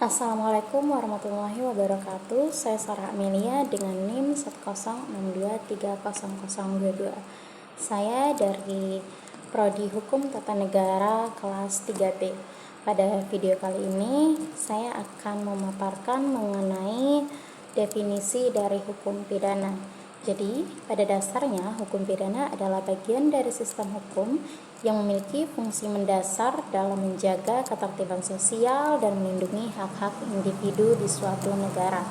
Assalamualaikum warahmatullahi wabarakatuh. Saya Sarah Amelia dengan NIM 106230022. Saya dari Prodi Hukum Tata Negara kelas 3B. Pada video kali ini saya akan memaparkan mengenai definisi dari hukum pidana. Jadi, pada dasarnya hukum pidana adalah bagian dari sistem hukum yang memiliki fungsi mendasar dalam menjaga ketertiban sosial dan melindungi hak-hak individu di suatu negara.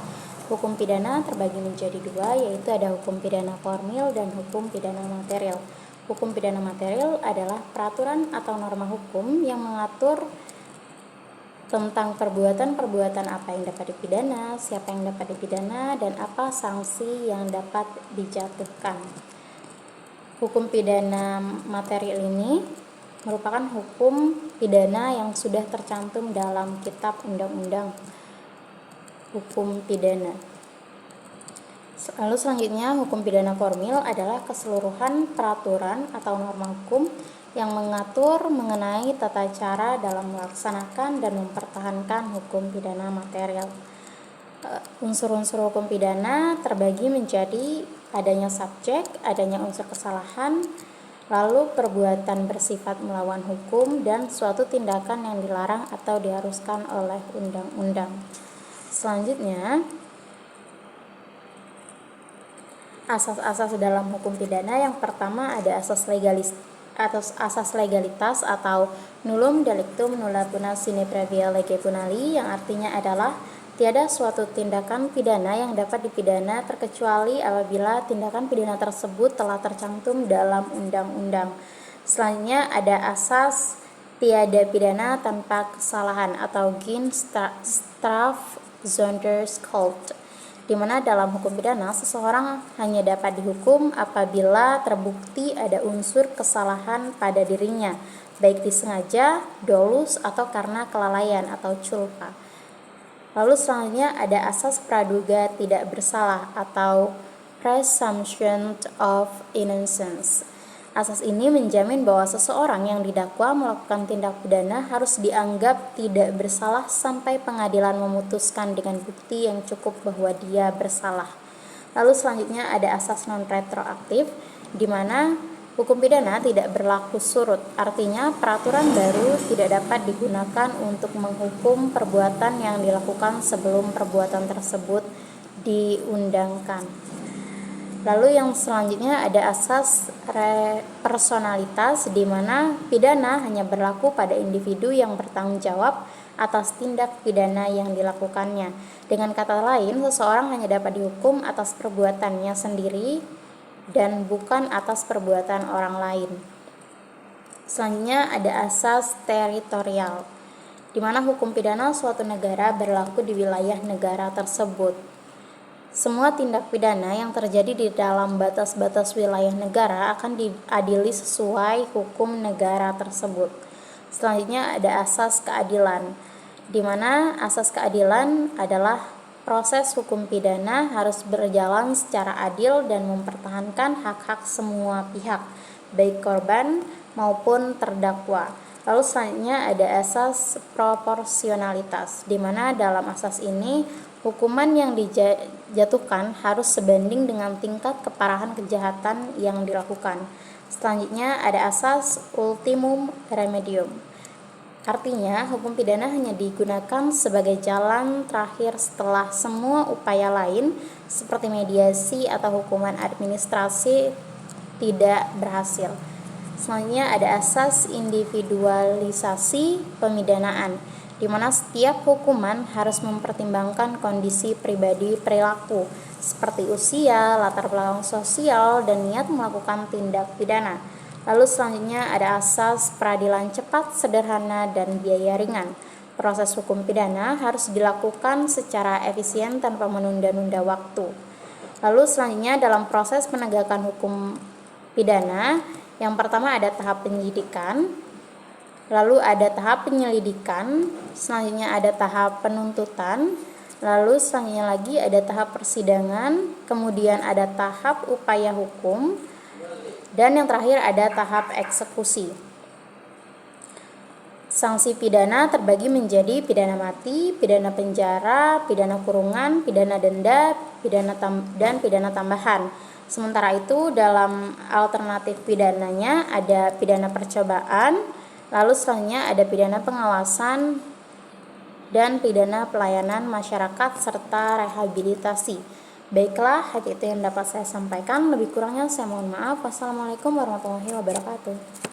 Hukum pidana terbagi menjadi dua, yaitu ada hukum pidana formil dan hukum pidana material. Hukum pidana material adalah peraturan atau norma hukum yang mengatur tentang perbuatan-perbuatan apa yang dapat dipidana, siapa yang dapat dipidana, dan apa sanksi yang dapat dijatuhkan. Hukum pidana material ini merupakan hukum pidana yang sudah tercantum dalam Kitab Undang-Undang Hukum Pidana. Lalu selanjutnya, hukum pidana formil adalah keseluruhan peraturan atau norma hukum yang mengatur mengenai tata cara dalam melaksanakan dan mempertahankan hukum pidana material. Unsur-unsur hukum pidana terbagi menjadi adanya subjek, adanya unsur kesalahan, lalu perbuatan bersifat melawan hukum, dan suatu tindakan yang dilarang atau diharuskan oleh undang-undang. Selanjutnya, asas-asas dalam hukum pidana. Yang pertama ada asas legalitas atau nullum delictum nulla puna sine previa lege punali, yang artinya adalah tiada suatu tindakan pidana yang dapat dipidana terkecuali apabila tindakan pidana tersebut telah tercantum dalam undang-undang. Selanjutnya ada asas tiada pidana tanpa kesalahan atau geen straf zonder schuld, di mana dalam hukum pidana seseorang hanya dapat dihukum apabila terbukti ada unsur kesalahan pada dirinya, baik disengaja, dolus, atau karena kelalaian atau culpa. Lalu selanjutnya ada asas praduga tidak bersalah atau presumption of innocence. Asas ini menjamin bahwa seseorang yang didakwa melakukan tindak pidana harus dianggap tidak bersalah sampai pengadilan memutuskan dengan bukti yang cukup bahwa dia bersalah. Lalu selanjutnya ada asas non-retroaktif, di mana hukum pidana tidak berlaku surut, artinya peraturan baru tidak dapat digunakan untuk menghukum perbuatan yang dilakukan sebelum perbuatan tersebut diundangkan. Lalu yang selanjutnya ada asas personalitas, di mana pidana hanya berlaku pada individu yang bertanggung jawab atas tindak pidana yang dilakukannya. Dengan kata lain, seseorang hanya dapat dihukum atas perbuatannya sendiri dan bukan atas perbuatan orang lain. Selanjutnya ada asas teritorial, di mana hukum pidana suatu negara berlaku di wilayah negara tersebut. Semua tindak pidana yang terjadi di dalam batas-batas wilayah negara akan diadili sesuai hukum negara tersebut. Selanjutnya ada asas keadilan, di mana asas keadilan adalah proses hukum pidana harus berjalan secara adil dan mempertahankan hak-hak semua pihak, baik korban maupun terdakwa. Lalu selanjutnya ada asas proporsionalitas, di mana dalam asas ini hukuman yang dijatuhkan harus sebanding dengan tingkat keparahan kejahatan yang dilakukan. Selanjutnya ada asas ultimum remedium. Artinya, hukum pidana hanya digunakan sebagai jalan terakhir setelah semua upaya lain seperti mediasi atau hukuman administrasi tidak berhasil. Selanjutnya ada asas individualisasi pemidanaan, di mana setiap hukuman harus mempertimbangkan kondisi pribadi perilaku seperti usia, latar belakang sosial, dan niat melakukan tindak pidana. Lalu selanjutnya ada asas peradilan cepat, sederhana, dan biaya ringan. Proses hukum pidana harus dilakukan secara efisien tanpa menunda-nunda waktu. Lalu selanjutnya dalam proses penegakan hukum pidana, yang pertama ada tahap penyidikan, lalu ada tahap penyelidikan, selanjutnya ada tahap penuntutan, lalu selanjutnya lagi ada tahap persidangan, kemudian ada tahap upaya hukum, dan yang terakhir ada tahap eksekusi. Sanksi pidana terbagi menjadi pidana mati, pidana penjara, pidana kurungan, pidana denda, dan pidana tambahan. Sementara itu dalam alternatif pidananya ada pidana percobaan, lalu selanjutnya ada pidana pengawasan dan pidana pelayanan masyarakat serta rehabilitasi. Baiklah, hanya itu yang dapat saya sampaikan. Lebih kurangnya saya mohon maaf. Wassalamualaikum warahmatullahi wabarakatuh.